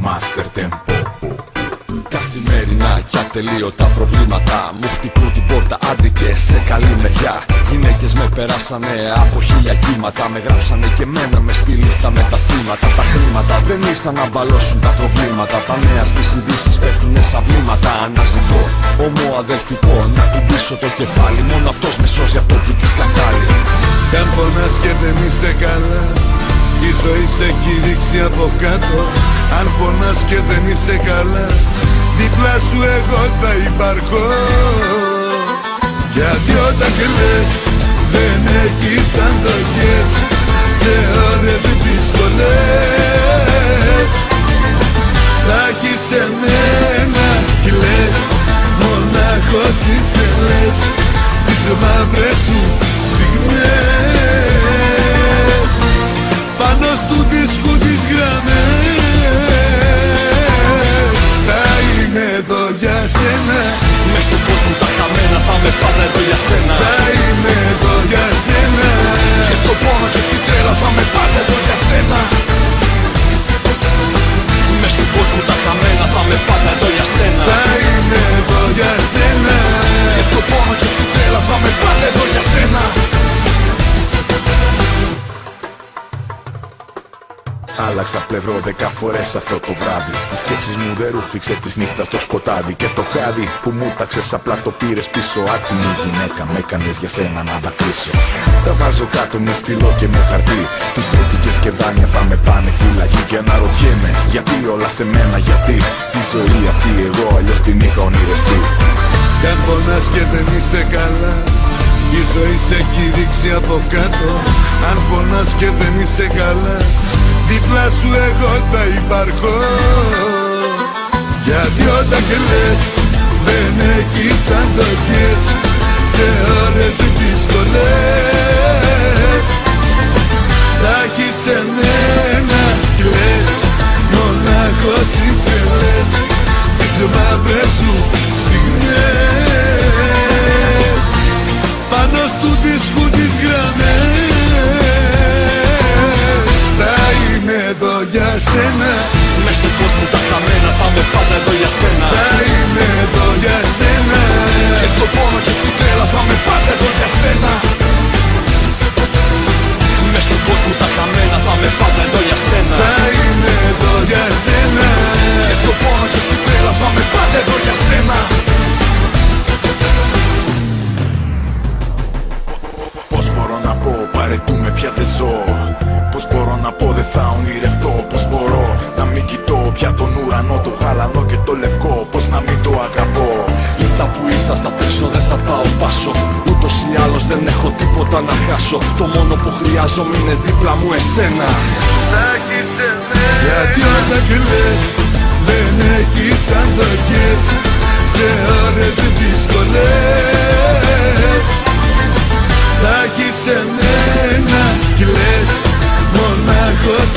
Master Tempo. Καθημερινά κι ατελείωτα προβλήματα μου χτυπούν την πόρτα άντι και σε καλή μεριά. Γυναίκες με περάσανε από 1000 κύματα. Με γράψανε και μένα με στη λίστα με τα θύματα. Τα χρήματα δεν ήρθαν να μπαλώσουν τα προβλήματα. Τα νέα στις ειδήσεις πέφτουνε σαν βλήματα. Αναζητώ ομοαδελφικό να κουμπίσω το κεφάλι. Μόνο αυτός με σώζει από την τη σκακάλι. Καν πονάς και δεν είσαι καλά, η ζωή σε έχει ρίξει από κάτω. Αν πονάς και δεν είσαι καλά, δίπλα σου εγώ θα υπάρχω. Γιατί όταν κλαις δεν έχεις αντοχές σε ώρες δύσκολες. Θα έχεις εμένα, κλαις, μονάχος είσαι λες στις μαύρες σου στιγμές. Πάνω στου δίσκου τις γραμμές θα είμαι εδώ για σένα. Μες στον κόσμο τα χαμένα θα είμαι πάντα εδώ για σένα. Θα είμαι εδώ για σένα. Και στο πόνο και στην τρέλα θα είμαι πάντα εδώ για σένα. Μες στον κόσμο τα χαμένα θα είμαι πάντα εδώ για σένα. Θα είμαι εδώ για σένα. Και στο πόνο και στην τρέλα θα είμαι πάντα εδώ για σένα. Άλλαξα πλευρό 10 φορές αυτό το βράδυ. Τις σκέψεις μου δεν ρούφηξε της νύχτας στο σκοτάδι. Και το χάδι που μου τάξες απλά το πήρες πίσω. Άτιμη γυναίκα με έκανες για σένα να δακρύσω. Τα βάζω κάτω με στυλό και με χαρτί. Τις τρόπικες και δάνεια θα με πάνε φυλακή. Και αναρωτιέμαι γιατί όλα σε μένα, γιατί τη ζωή αυτή εγώ αλλιώς την είχα ονειρευτεί. Κι αν πονάς και δεν είσαι καλά, η ζωή σε έχει ρίξει από κάτω. Αν πονάς και δεν είσαι καλά, δίπλα σου εγώ θα υπάρχω. Γιατί όταν κλαις δεν έχεις αντοχές σε ώρες δύσκολες. Θα έχεις εμένα, κλαις, μονάχος είσαι λες στις μαύρες σου στιγμές. Πάνω στου δίσκου τις γραμμές θα είμαι εδώ για σένα. Μες στον κόσμο τα χαμένα θα είμαι πάντα εδώ για σένα. Θα είμαι εδώ για σένα. Και στο πόνο και στην τρέλα θα είμαι πάντα εδώ για σένα. Μες στον κόσμο τα χαμένα θα είμαι πάντα εδώ για σένα. Θα είμαι εδώ για σένα. Και στο πόνο και στην τρέλα θα είμαι πάντα εδώ για σένα. Πώς μπορώ να πω, παρετούμε πια δεν ζω. Πώς μπορώ να πω, δεν θα ονειρευτώ. Πώς μπορώ να μην κοιτώ πια τον ουρανό, το γαλανό και το λευκό. Πώς να μην το αγαπώ. Ήρθα που ήρθα, θα παίξω, δεν θα πάω πάσο. Ούτως ή άλλως δεν έχω τίποτα να χάσω. Το μόνο που χρειάζομαι είναι δίπλα μου εσένα. Θα έχεις εμένα. Γιατί όταν κλαις δεν έχεις αντοχές σε ώρες δύσκολες. Θα έχεις εμένα, κλαις, μονάχος